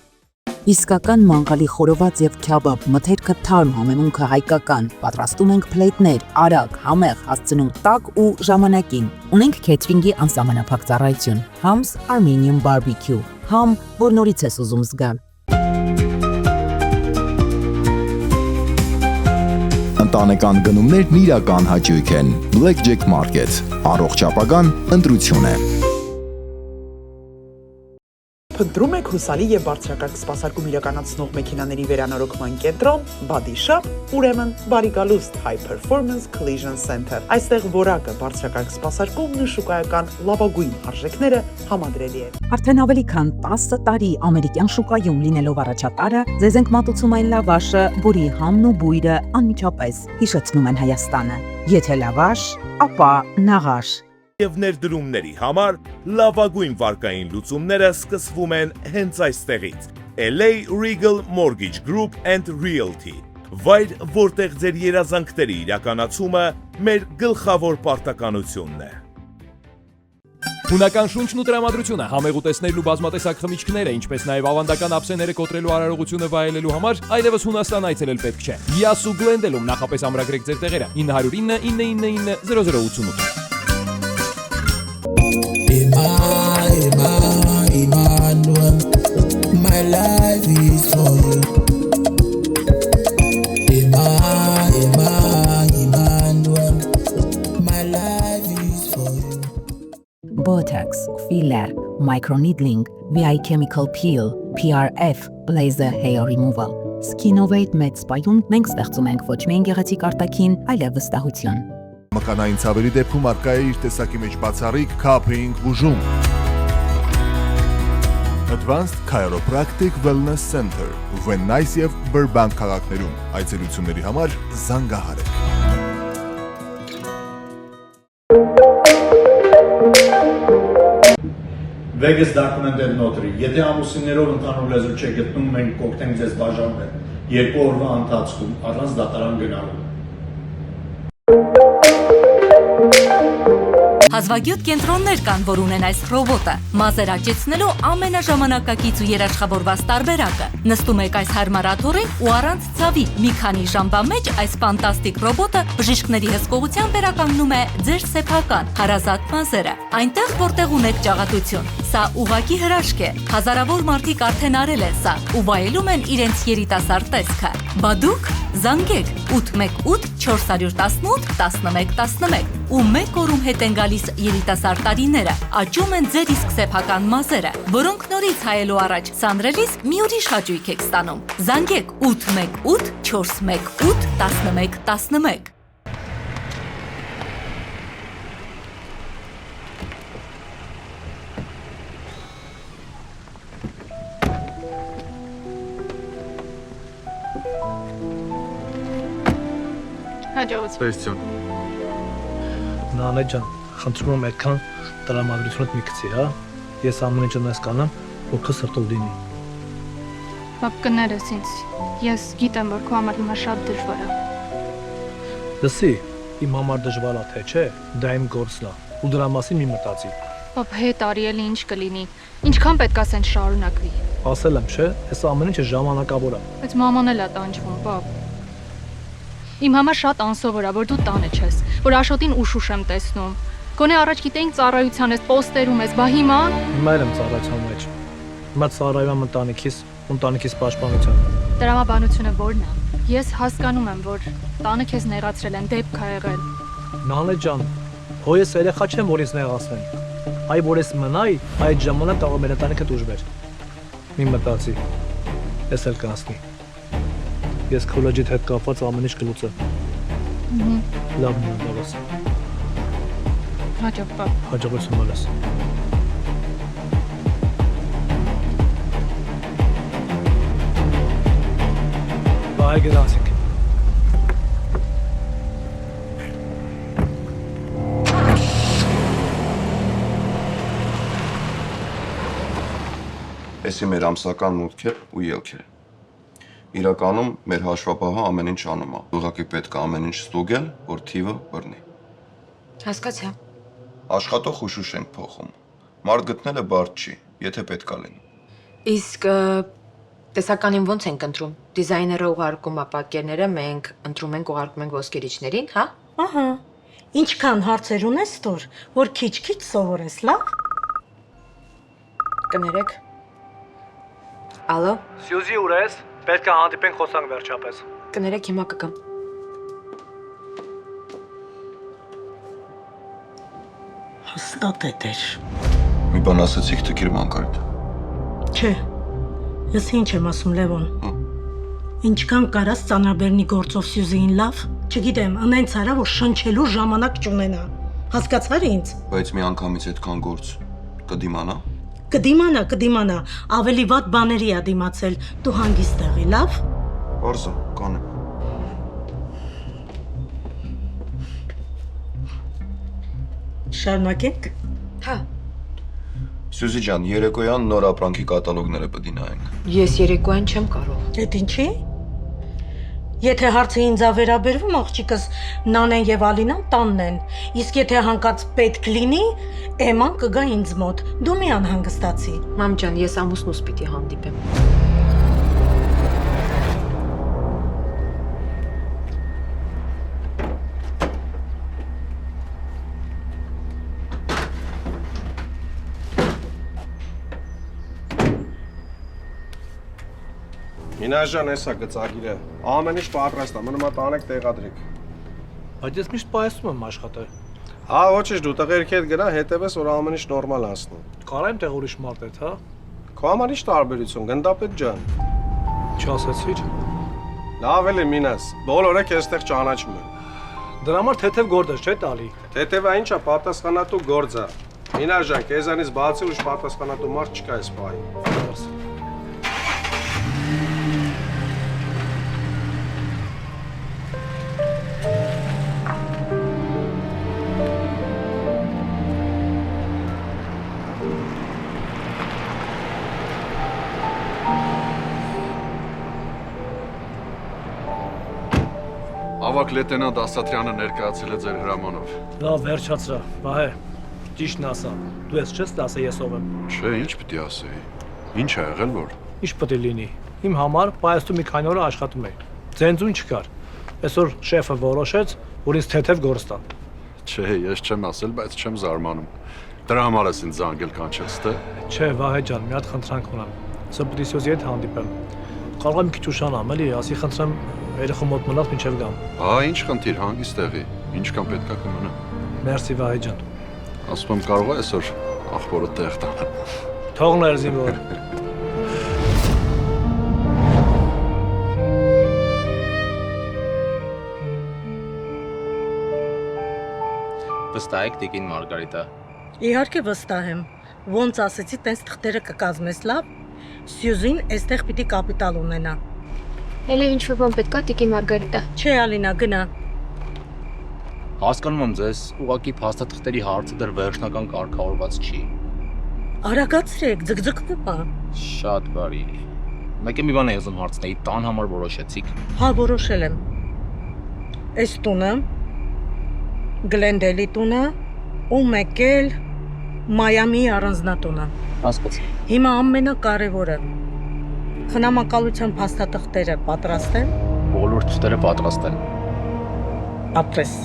Իսկական մանգալի խորոված եւ քյաբաբ, մթերքը թարմ, համեմունքը հայկական։ Պատրաստում ենք փլեյտներ, արագ, համեղ, հասցնում տաք ու ժամանակին։ Ունենք քեթրինգի անսահմանափակ ծառայություն։ Hams Armenian Barbecue։ Համ, որ նորից ես ուզում զգալ։ Ընտանեկան գնումներն իրական հաճույք են։ Blackjack Market։ Առողջ ապագան ընտրություն է։ Փնտրում եք հուսալի եւ բարձրակարգ սպասարկում իրականացնող մեքենաների վերանորոգման կենտրոն, Body Shop, ուրեմն Բարիգալուստ High Performance Collision Center։ Այստեղ որակը, բարձրակարգ սպասարկումն ու շուկայական լավագույն արժեքները համադրելի են։ Արդեն ավելի քան 10 տարի ամերիկյան շուկայում լինելով առաջատարը, ձեզ ենք մատուցում այն լավաշը, որի համն ու բույրը անմիջապես հիշեցնում են Հայաստանը։ Եթե լավաշ, ապա նաղաշ։ Եվ ներդրումների համար լավագույն վարկային լուծումները սկսվում են հենց այստեղից։ LA Regal Mortgage Group and Realty։ Վայր, որտեղ ձեր երազանքների իրականացումը մեր գլխավոր պարտականությունն է։ Հունական շունչն ու տրամադրությունը, համեղ ուտեստներն ու բազմատեսակ խմիչքները, ինչպես նաև ավանդական ափսեները կոտրելու արարողությունը վայելելու համար այլևս Հունաստան այցելել պետք չէ։ Յասու Գլենդելում նախապես ամրագրեք ձեր տեղերը 909 999 0088։ Emmanuel, my life is for you. Emmanuel, my life is for you. Botox, filler, microneedling, VI chemical peel, PRF, laser hair removal. Skinovate Med Spa-ում մենք ստեղծում ենք ոչ միայն գեղեցիկ արտաքին, այլև վստահություն։ Մկանային ցավերի դեպքում արկա է իր տեսակի մեջ բացառիկ Cupping բուժում։ Advanced Chiropractic Wellness Center, Van Nuys եւ Burbank քաղաքներում։ Այցելությունների համար զանգահարեք։ Vegas Documented Notary։ Եթե ամուսիններով ընդհանուր լեզու չեք գտնում, մենք կօգնենք ձեզ բաժանվել 2 օրվա ընթացքում առանց դատարան գնալու։ Հազվագյուտ կենտրոններ կան, որ ունեն այս ռոբոտը, մազեր աճեցնելու ամենաժամանակակից ու երաշխավորված տարբերակը։ Նստում եք այս հարմար աթոռին ու առանց ցավի մի քանի ժամվա մեջ այս ֆանտաստիկ ռոբոտը բժիշկների հսկողությամբ վերականգնում է ձեր սեփական հարազատ մազերը, այնտեղ որտեղ ունեք ճաղատություն։ Սա ուղղակի հրաշք է։ Հազարավոր մարդիկ արդեն արել են սա ու վայելում են իրենց երիտասարդ տեսքը։ Բա դուք զանգեք 818 418 1111 ու մեկ օրում հետ են գալիս երիտասարդ տարիները, աճում են ձեր իսկ սեփական մազերը, որոնք նորից հայելու առաջ սանրելիս մի ուրիշ հաճույք եք ստանում։ Զանգեք 818 418 1111։ Հաջողություն։ Նանե ջան, խնդրում եմ այդքան տրամադրությունդ մի գցի, հա։ Ես ամեն ինչը նես կանեմ, որ քո սրտով լինի։ Պապ կներես ինձ։ Ես գիտեմ, որ քո համար հիմա շատ դժվար է։ Լսի, իմ համար դժվար է թե չէ, դա իմ գործն է, ու դրա մասին մի մտածի։ Պապ հետ արի էլի ինչ կլինի։ Ինչքան պետք է սենց շարունակվի։ Ասել եմ, չէ, այս ամեն ինչը ժամանակավոր է։ Բայց մաման էլ է տանջվում, պապ։ Իմ համար շատ անսովոր է, որ դու տանը չես, որ Աշոտին ուշ եմ տեսնում։ Գոնե առաջ գիտեինք ծառայության ես, պոստերում ես, բա հիմա։ Հիմա եմ ծառայության մեջ։ Հիմա ծառայում եմ ընտանիքիս պաշտպանության։ Տրամաբանությունը ո՞րն է։ Ես հասկանում եմ, որ տանը քեզ նեղացրել են, դեպք ա եղել։ Նանե ջան, հո ես երեխա չեմ, որ ինձ նեղացնեն։ Այ որ ես մնայի, այդ ժամանակ կարող մեր ընտանիքը դժվար։ Մի մտածի։ Ես էլ կանցնի։ Ես քոլեջիդ հետ կապված ամեն ինչ կլուծեմ։ Լավն է, դավաս։ Հաջող, պապ։ Հաջողություն մալես։ Վահե գնացինք։ Էսի մեր ամսական մուտքեր ու ելքեր։ Իրականում մեր հաշվապահը ամեն ինչ անում է։ Ուղղակի պետք է ամեն ինչ ստուգել, որ թիվը բռնի։ Հասկացա։ Աշխատող ուշուշ ենք փոխում։ Մարդ գտնելը բարդ չի, եթե պետք է լինի։ Իսկ տեսականին ոնց ենք ընտրում։ Դիզայները ուղարկում ապակերները, մենք ընտրում ենք ուղարկում ենք ոսկերիչներին, հա։ Ահա։ Ինչքան հարցեր ունես տոր, որ քիչ-քիչ սովորես, լավ։ Կներեք։ Ալո։ Սյուզի ուր ես։ Պետք է հանդիպենք խոսանք վերջապես։ Կներեք, հիմա կգամ։ Հստակ է դեր։ Մի բան ասացիք Տկիր Մարգարիտ։ Չէ։ Ես ինչ եմ ասում, Լևոն։ Ինչքան կարաս ծանրաբեռնի գործով Սյուզիին լավ, չգիտեմ, անենց արա, որ շնչելու ժամանակ չունենա։ Հասկացար ինձ։ Բայց մի անգամից այդքան գործ կդիմանա։ Կդիմանա, ավելի վատ բաների ա դիմացել, դու հանգիստ եղի, լավ։ Արզա, կանեմ։ Շարունակենք։ Հա։ Սյուզի ջան, երեկոյան նոր ապրանքի կատալոգները պետք է նայենք։ Ես երեկոյան չեմ կարող։ Էդ ինչի։ Եթե հարցը ինձ ա վերաբերվում, աղջիկս Նանեն եւ Ալինան տանն են, իսկ եթե հանկարծ պետք լինի, Էման կգա ինձ մոտ, դու մի անհանգստացի։ Մամ ջան, ես ամուսնուս պիտի հանդիպեմ։ Մինաժան էսա գծագիրը, ամեն ինչ պատրաստ է, մնում է տանեք տեղադրեք։ Բայց ես միշտ պայեսում եմ աշխատել։ Հա, ոչինչ, դու տղերքի հետ գնա, հետևես, որ ամեն ինչ նորմալ անցնի։ Կարեմ տեղ ուրիշ մարդ հետ, հա։ Քո համար ինչ տարբերություն, գնդապետ ջան։ Չասեցիր։ Լավ էլի մինաս, բոլորը քեզ տեղ ճանաչում են։ Դրա համար թեթև գործ է, չէ՞ տալի։ Թեթևը ինչա, պատասխանատու գործ է։ Մինաս ջան, քեզանից բացի ուրիշ պատասխանատու մարդ չկա այս պահին։ Ավակ լեյտենանտ Ասատրյանը ներկայացել է ձեր հրամանով։ Լավ, վերջացրա, Վահե, ճիշտն ասա, դու ես չես ասա ես ով եմ։ Չէ, ինչ պիտի ասեի։ Ինչ ա եղել որ։ Ինչ պետք է լինի։ Իմ համար պայեստու մի քանի օր աշխատում էի։ Ձենձուն չկար։ Այսօր շեֆը որոշեց, որ ինձ թեթև գործ տա։ Չէ, ես չեմ ասել, բայց չեմ զարմանում։ Դրա համար ես ինձ զանգել կանչեց, թե։ Չէ, Վահե ջան, մի հատ խնդրանք ունեմ։ Սա պիտի Սյուզի հետ հանդիպեմ։ Կարող եմ քիչ ուշանամ, էլի, ասի խնդրեմ երեխու մոտ մնաց մինչև գամ։ Հա, ինչ խնդիր, հանգիստ եղի։ Ինչքան պետքա կմնա։ Մերսի Վահե ջան։ Ասում եմ կարող է այսօր աղբորը տեղ տանել։ Թողներ զինվոր։ Վստահ եք Տիկին Մարգարիտա։ Իհարկե վստահ եմ։ Ոնց ասեցի, տենց թղթերը կկազմես, լավ։ Սյուզին այստեղ պիտի կապիտալ ունենա։ Էլի ինչ-որ բան պետք է Տիկին Մարգարիտա։ Չէ, Ալինա, գնա։ Հասկանում եմ ձեզ, ուղղակի փաստաթղթերի հարցը դեռ վերջնական կարգավորված չի։ Արագացրեք, ձգձգվում է։ Շատ բարի։ Մեկ է մի բան եմ ուզում հարցնել, տան համար որոշեցիք։ Հա, որոշել եմ։ Այս տունը, Գլենդելի տունը ու մեկ էլ Մայամի առանձնատունը։ Հասկացա։ Հիմա ամենակարևորը խնամակալության փաստաթղթերը պատրաստ են։ Բոլոր թղթերը պատրաստ են։ Ապրես։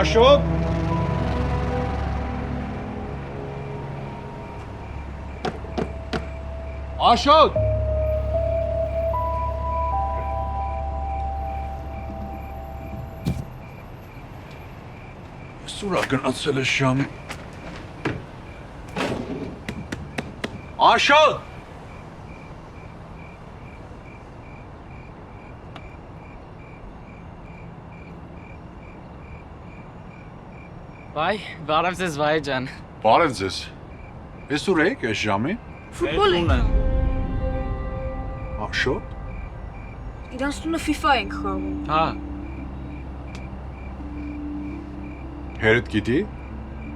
Աշոտ։ Աշոտ։ Սուրա գնացել է շամ։ Աշոտ։ Վայ, բարև ձեզ վայ ջան։ Բարև ձեզ։ Ես ուր եք այս ժամին։ Ֆուտբոլ ենք։ Շո՞տ։ Իրանց տունը FIFA ենք խաղում։ Հա։ Հերդ գիտի։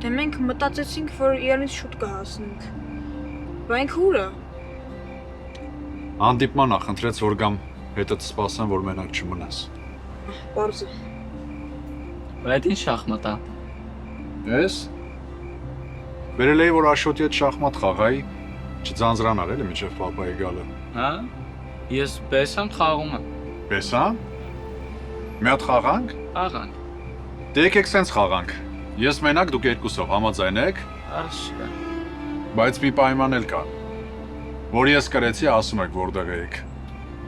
Դե մենք մտածեցինք, որ իրանից շուտ կհասնենք։ Բա ինքը ուր է։ Հանդիպման խնդրեց, որ գամ հետդ սպասեմ, որ մենակ չմնաս։ Պարզ է։ Բայց ինչ շախմատ է։ Ես։ Վերել էի, որ Աշոտի հետ շախմատ խաղայի, չձանձրանար էլի մինչև պապայի գալը։ Հա։ Ես բեսամ խաղում եմ։ Բեսամ։ Մի հատ խաղանք։ Խաղանք։ Դե եկեք սենց խաղանք։ Ես մենակ, դուք երկուսով համաձայն եք։ Արշկա։ Բայց մի պայման էլ կա։ Որ ես կրեցի, ասում եք որտեղ եք։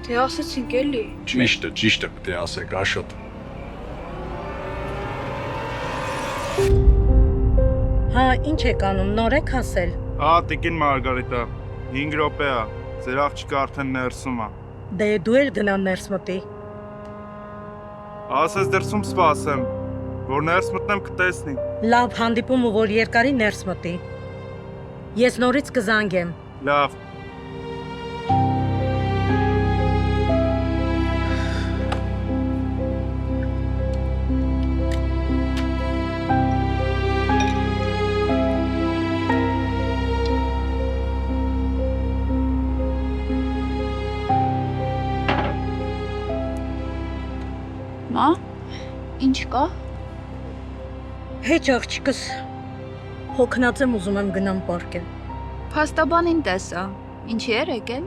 Դե ասեցինք էլի։ Ճիշտ է, պետք է ասեք, Աշոտ։ Հա, ինչ եք անում, նոր եք ասել։ Հա, տիկին Մարգարիտա, 5 րոպե է, ձեր աղջիկը արդեն ներսում է։ Դե դու էլ գնա ներս մտի։ Ասես դրսում սպասեմ, որ ներս մտնեմ կտեսնի։ Լավ, հանդիպում ու որ երկարի ներս մտի։ Ես նորից կզանգեմ։ Լավ։ Մա, ինչ կա։ Հեչ աղջիկս, հոգնած եմ ուզում եմ գնամ պարկել։ Փաստաբանին տեսա, ինչի էր եկել։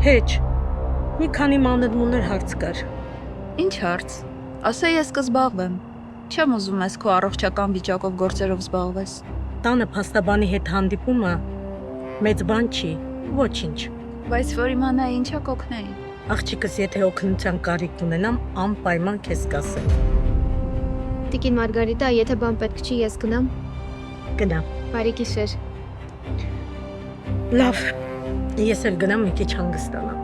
Հեչ, մի քանի մանր-մուներ հարց կար։ Ինչ հարց, ասա ես կզբաղվեմ, չեմ ուզում ես քո առողջական վիճակով գործերով զբաղվես։ Տանը փաստաբանի հետ հանդիպումը մեծ բան չի, ոչինչ։ Բայց որ իմանայի ինչա կօգնեի։ Աղջիկս եթե օգնության կարիք ունենամ, անպայման քեզ կասեմ։ Տիկին Մարգարիտա, եթե բան պետք չի, ես գնամ։ Գնա։ Բարի գիշեր։ Լավ, ես էլ գնամ մի քիչ հանգստանամ։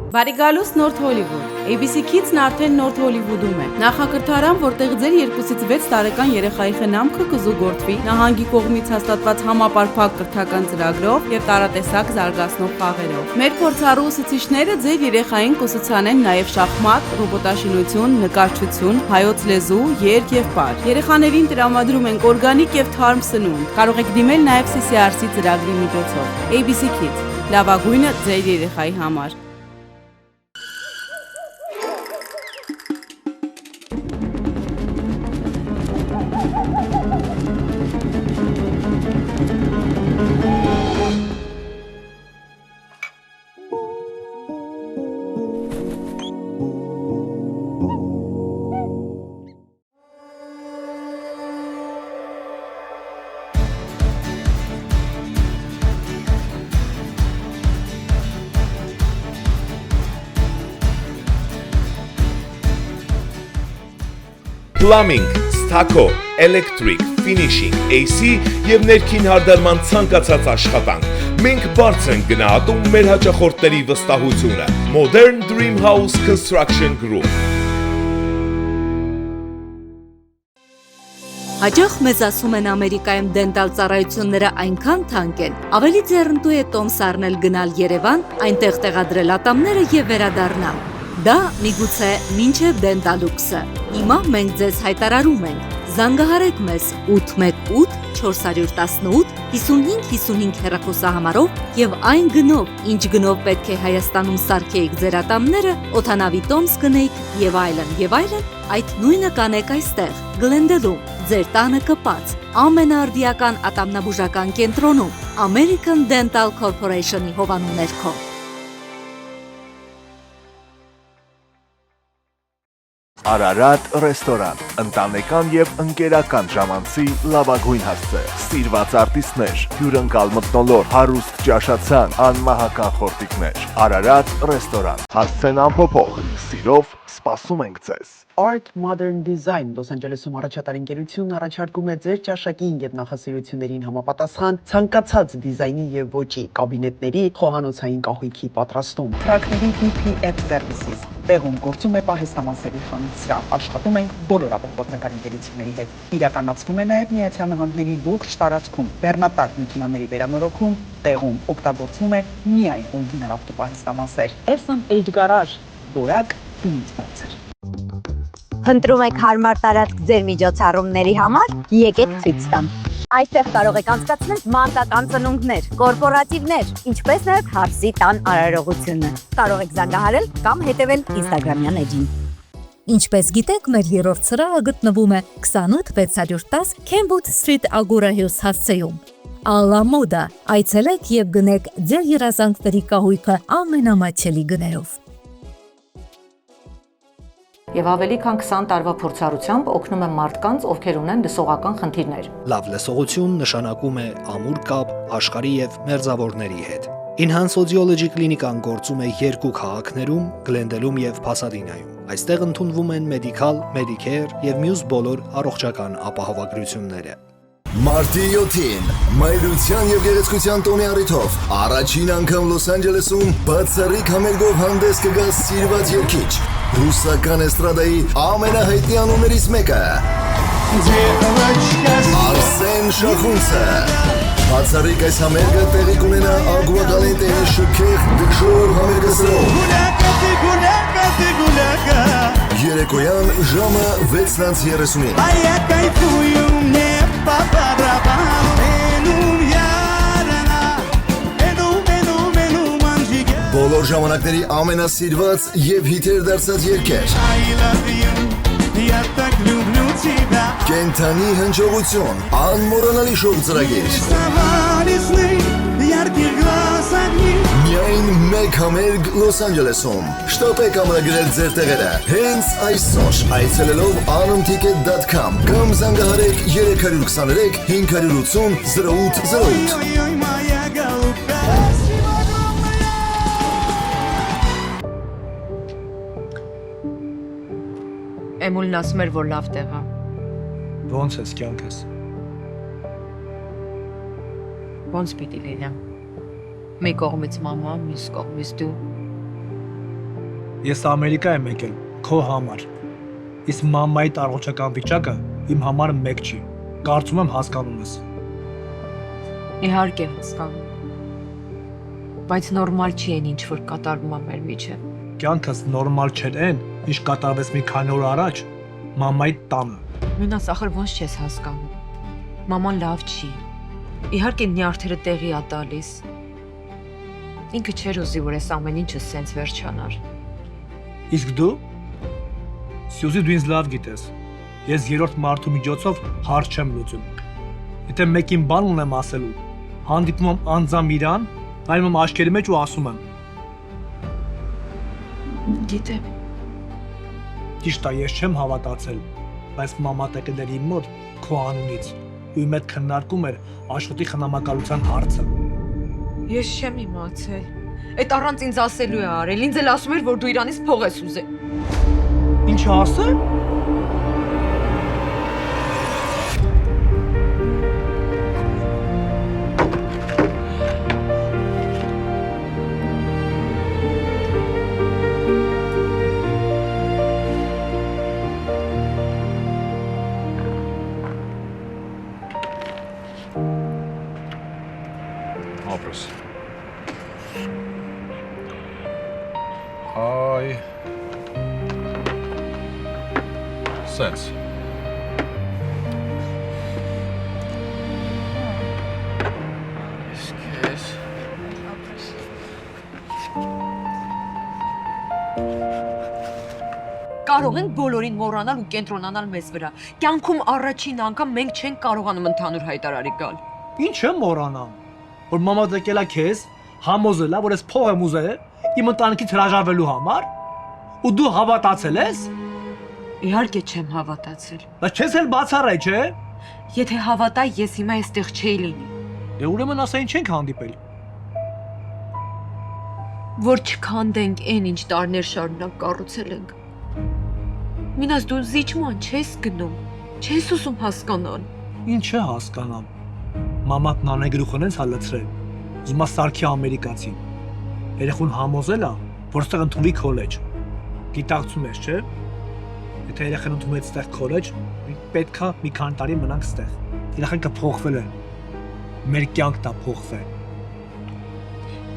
Բարի գալուս Նորթ Հոլիվուդ։ ABC Kids-ն արդեն Նորթ Հոլիվուդում է։ Նախակրթարան, որտեղ ձեր 2-ից 6 տարեկան երեխայի խնամքը կզուգորդվի նահանգի կողմից հաստատված համապարփակ կրթական ծրագրով եւ տարատեսակ զարգացնող խաղերով։ Մեր փորձառու ուսուցիչները ձեր երեխային կուսուցանեն նաեւ շախմատ, ռոբոտաշինություն, նկարչություն, հայոց լեզու, երգ եւ պար։ Երեխաներին տրամադրում ենք օրգանիկ եւ թարմ սնունդ։ Կարող եք դիմել նաեւ CCRC ծրագրի միջոցով։ ABC Kids, լավագույնը ձեր երեխայի համար։ Plumbing, Stucco, Electric, Finishing, AC եւ ներքին հարդարման ցանկացած աշխատանք։ Մենք բարձր ենք գնահատում մեր հաճախորդների վստահությունը։ Modern Dream House Construction Group։ Հաճախ մեզ ասում են Ամերիկայում դենտալ ծառայությունները այնքան թանկ են, ավելի ձեռնտու է տոմս առնել գնալ Երևան, այնտեղ տեղադրել ատամները եւ վերադառնալ։ Դա միգուցե մինչև դենտալուքսը։ Հիմա մենք ձեզ հայտարարում ենք. զանգահարեք մեզ 818 418 5555 հեռախոսահամարով եւ այն գնով, ինչ գնով պետք է Հայաստանում սարքեիք ձեր ատամները, օդանավի տոմս գնեիք եւ այլն, այդ նույնը կանեք այստեղ, Գլենդելում, ձեր տանը կպած, ամենաարդիական ատամնաբուժական կենտրոնում, American Dental Corporation-ի հովանու ներքո։ Արարատ ռեստորան, ընտանեկան եւ ընկերական ժամանցի լավագույն հասցե, սիրված արտիստներ, հյուրընկալ մթնոլորտ, հարուստ ճաշացան, անմահական խորտիկներ։ Արարատ ռեստորան, հասցեն ամփոփող, սիրով Սպասում ենք ձեզ։ Art Modern Design Los Angeles-ում առաջատար ընկերությունն առաջարկում է ձեր ճաշակին եւ նախասիրություններին համապատասխան ցանկացած դիզայնի եւ ոճի կաբինետների, խոհանոցային կահույքի պատրաստում։ Տրակների DPF Services տեղում գործում է պահեստամասերի խանութ։ Աշխատում ենք բոլոր ապահովական ընկերությունների հետ։ Իրականացվում է նաեւ Միացյալ Նահանգների ողջ տարածքում բեռնատար մեքենաների վերանորոգում, տեղում օգտագործվում է միայն օրիգինալ ավտոպահեստամասեր։ S&H Garage Դորակ ինձ։ Խնդրում եք հարմար տարածք ձեր միջոցառումների համար, եկեք ցույց տամ։ Այստեղ կարող եք անցկացնել մանկական ծնունդներ, կորպորատիվներ, ինչպես նաև հարսի տան արարողությունը։ Կարող եք զանգահարել կամ հետևել Instagram-յան էջին։ Ինչպես գիտեք, մեր երրորդ սրահը գտնվում է 28610 Kenwood Street Agora Hills հասցեում։ Alla Moda, այցելեք եւ գնեք ձեր երազանքների կահույքը ամենամատչելի գներով։ Եվ ավելի քան 20 տարվա փորձառությամբ օգնում եմ մարդկանց, ովքեր ունեն լսողական խնդիրներ։ Լավ լսողություն նշանակում է ամուր կապ աշխարհի եւ մերձավորների հետ։ Enhance Audiology կլինիկան գործում է 2 քաղաքներում՝ Գլենդելում եւ Փասադինայում։ Այստեղ ընդունվում են Medical, Medicare եւ մյուս բոլոր առողջական ապահովագրությունները։ Մարտի 7-ին մայրության եւ գեղեցկության տոնի առիթով առաջին անգամ Լոս Անջելեսում բացառիկ համերգով հանդես կգա սիրված երգիչ ռուսական էստրադայի ամենահայտնի անուններից մեկը Արսեն Շախունցը։ Բացառիկ այս համերգը տեղի կունենա Ագուա Գալենտեի շքեղ դժոր համերգասրով։ Երեկոյան ժամը 6:30-ին։ Բոլոր ժամանակների ամենասիրված եւ հիթեր դարձած երգեր։ Կենթանի հնչողություն, անմոռանալի շոու ծրագիր։ Միայն մեկ համերգ Լոս Անջելեսում։ Շտապեք ամրագրել ձեր տեղերը հենց այսօր այցելելով anumticket.com կամ զանգահարեք 323 580 0808։ Էմուլն ասում էր, որ լավ տեղ է։ Ոնց ես կյանքս։ Ոնց պիտի լինեմ։ Մի կողմից մամա, մյուս կողմից դու։ Ես Ամերիկա եմ եկել քո համար։ Իսկ մամայի առողջական վիճակը իմ համար մեկ չի։ Կարծում եմ հասկանում ես։ Իհարկե հասկանում։ Բայց նորմալ չի այն ինչ որ կատարվում է մեր միջև։ Կյանքս նորմալ չէր այն, ինչ կատարվեց մի քանի օր առաջ մամայի տանը։ Մենաս ախր ոնց չես հասկանում։ Մաման լավ չի։ Իհարկե նյարդերը տեղի է տալիս։ Ինքը չէր ուզի, որ այս ամեն ինչը սենց վերջանար։ Իսկ դու։ Սյուզի դու ինձ լավ գիտես։ Ես երրորդ մարդու միջոցով հարց չեմ լուծում։ Եթե մեկին բան ունեմ ասելու, հանդիպում եմ անձամբ իրան, նայում եմ աչքերի մեջ ու ասում եմ. Գիտեմ։ Ճիշտ է, ես չեմ հավատացել, բայց մամա տեկել իմ մոտ քո անունից ու իմ հետ քննարկում էր Աշոտի խնամակալության հարցը։ Ես չեմ իմացել։ Այդ առանց ինձ ասելու է արել, ինձ էլ ասում էր, որ դու իրանից փող ես ուզել։ Ինչ ասել։ Sense. Կարող ենք բոլորին մոռանալ ու կենտրոնանալ մեզ վրա։ Կյանքում առաջին անգամ մենք չենք կարողանում ընդհանուր հայտարարի գալ։ Ինչ եմ մոռանամ, որ մամա դեկելա քեզ, համոզելա, որ ես փող եմ ուզել իմ ընտանիքից հրաժարվելու համար, ու դու հավատացել ես։ Իհարկե չեմ հավատացել։ Բայց չես էլ բացառай, չէ։ Եթե հավատայի, ես հիմա այստեղ չէի լինի։ Դե ուրեմն ասային չենք հանդիպել։ Որ չքանդենք այն, ինչ տարիներ շարունակ կառուցել ենք։ Մինաս դու զիջման չես գնում, չես ուզում հասկանալ։ Ինչ է հասկանամ։ Մամատ նանե գլուխն ես հալեցրել։ Ուզում է սարքի ամերիկացի։ Երեխուն համոզել է, որ ստեղ ընդունի քոլեջ։ Գիտակցում ես, չէ՞։ Եթե երեխան ընդունում է ստեղ քոլեջ, պետք է մի քանի տարի մնանք ստեղ։ Երեխան կփոխվել է։ Մեր կյանքն է փոխվել։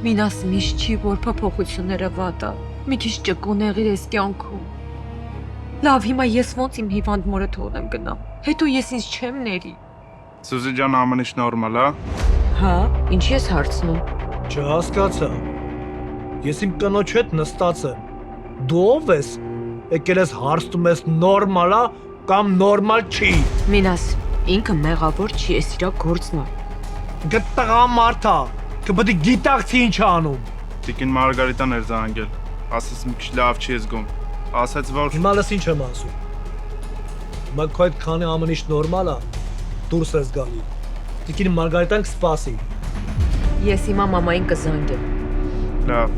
Մինաս միշտ չի, որ փոփոխությունները վատ է։ Մի քիչ ճկուն եղիր ես կյանքում։ Լավ, հիմա ես ոնց իմ հիվանդ մորը թողնեմ գնամ։ Հետո ես ինձ չեմ ների։ Սուզի ջան, ամեն ինչ նորմալ է։ Հա, ինչ ես հարցնում։ Չհասկացա։ Ես իմ կնոջ հետ նստած եմ։ Դու ով ես։ Եկել ես հարցնում ես նորմալ է կամ նորմալ չի։ Մինաս, ինքը մեղավոր չի, ես իրա գործն է։ Գտղամարդ է։ Կպետք է գիտակցի ինչ է անում։ Տիկին Մարգարիտան էր զանգել։ Ասաց մի քիչ լավ չի զգում։ Ասաց որ Հիմա լս ինչ եմ ասում։ Հիմա քո այդ քանի ամեն ինչ նորմալ է։ Դուրս ես գալի։ Տիկին Մարգարիտան կսպասի։ Ես հիմա մամային կզանգեմ։ լավ։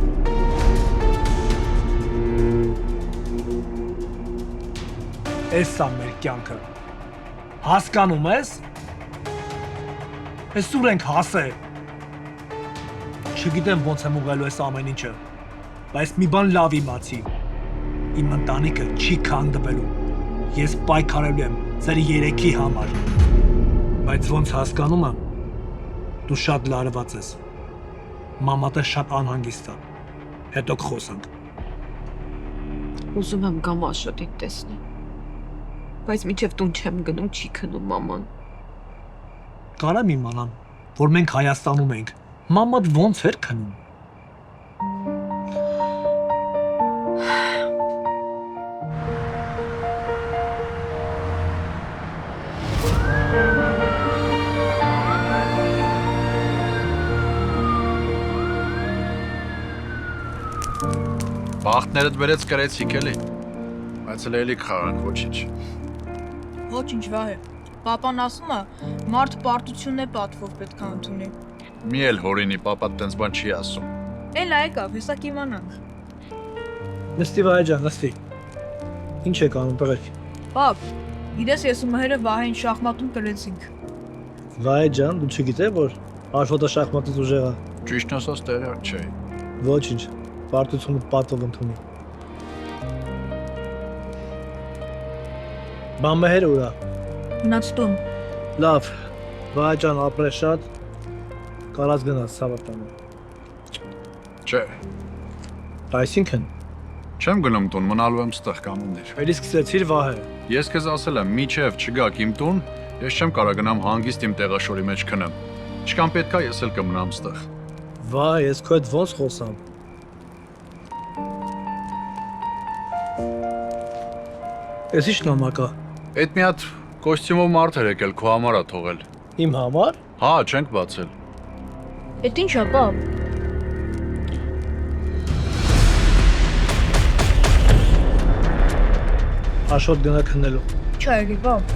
Էս է մեր կյանքը։ Հասկանում ես։ Էս ուր ենք հասել։ Չգիտեմ ոնց եմ ուղղելու այս ամեն ինչը, բայց մի բան լավ իմացի։ Իմ ընտանիքը չի քանդվելու։ Ես պայքարելու եմ ձեր երեքի համար։ Բայց ոնց հասկանում եմ, դու շատ լարված ես։ Մամատը շատ անհանգիստ է։ Հետո կխոսանք։ Ուզում եմ գամ Աշոտին տեսնել։ Բայց մինչև տուն չեմ գնում, չի քնում մաման։ Կարամ իմանամ, որ մենք Հայաստանում ենք։ Մամատ ոնց էր քնում։ Բախտներդ վերեց կրեցիք էլի։ Բայց էլի կխաղանք ոչինչ։ Ոչինչ վահե։ Պապան ասում է, մարդ պարտությունն է պատվով պետք է ընդունի։ Մի էլ հորինի պապատ տենց բան չի ասում։ Էլ եկավ, հեսա կիմանանք։ Նստի վայ ջան, նստի։ Ինչ եք անում տղեկ։ Պապ, գիտես ես ու Մհերը Վահեին շախմատում կրեցինք։ Վայ ջան, դու չգիտես որ Աշոտը շախմատից ուժեղ է։ Ճիշտն ասած տեղյակ չէի։ Ոչինչ, պարտությունը պատվով ընդունի։ Բան Մհերը ուր է։ Մնաց տուն։ Լավ, վայ ջան, ապրես շատ։ Կարած գնաց Սավարտանը։ Չէ։ Այսինքն Չեմ գնում տուն, մնալու եմ ստեղ կանոններ։ Էլի սկսեցիր Վահե։ Ես քեզ ասել եմ, միչև չգաք իմ տուն, ես չեմ կարող գնամ հանգիստ իմ տեղաշորի մեջ քնեմ։ Ինչքան պետք է ես էլ կմնամ ստեղ։ Վայ, ես քո հետ ոնց խոսամ։ Էս ի՞նչ նամակ է։ Այդ մի հատ կոստյումով մարդ էր եկել, քո համար է թողել։ Իմ համար։ Հա, չենք բացել։ Էդ ի՞նչ է, պապ։ Աշոտ գնա քնելու։ Չէ, էլի, պապ։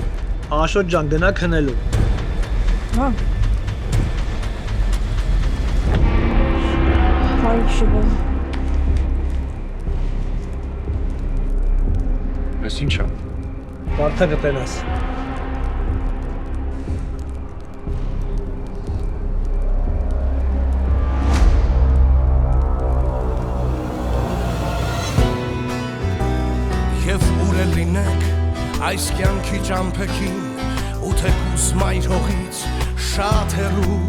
Աշոտ ջան, գնա քնելու։ Հա։ Հայ շիբո։ Էս ի՞նչ է։ Բարդա կտենաս։ Եվ ուր էլ լինեք այս կյանքի ճամփեքին ու թեկուզ մայր հողից շատ հեռու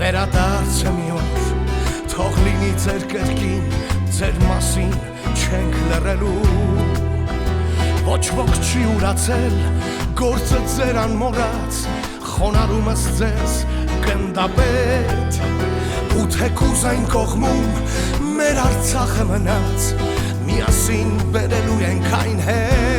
վերադարձը մի օր թող լինի ձեր կրկին ձեր մասին չենք լռելու ոչ ոք չի ուրացել գործը ձեր անմոռաց խոնարհումս ձեզ գնդապետ ու թեկուզ այն կողմում մեր Արցախը մնաց միասին բերելու ենք այն հետ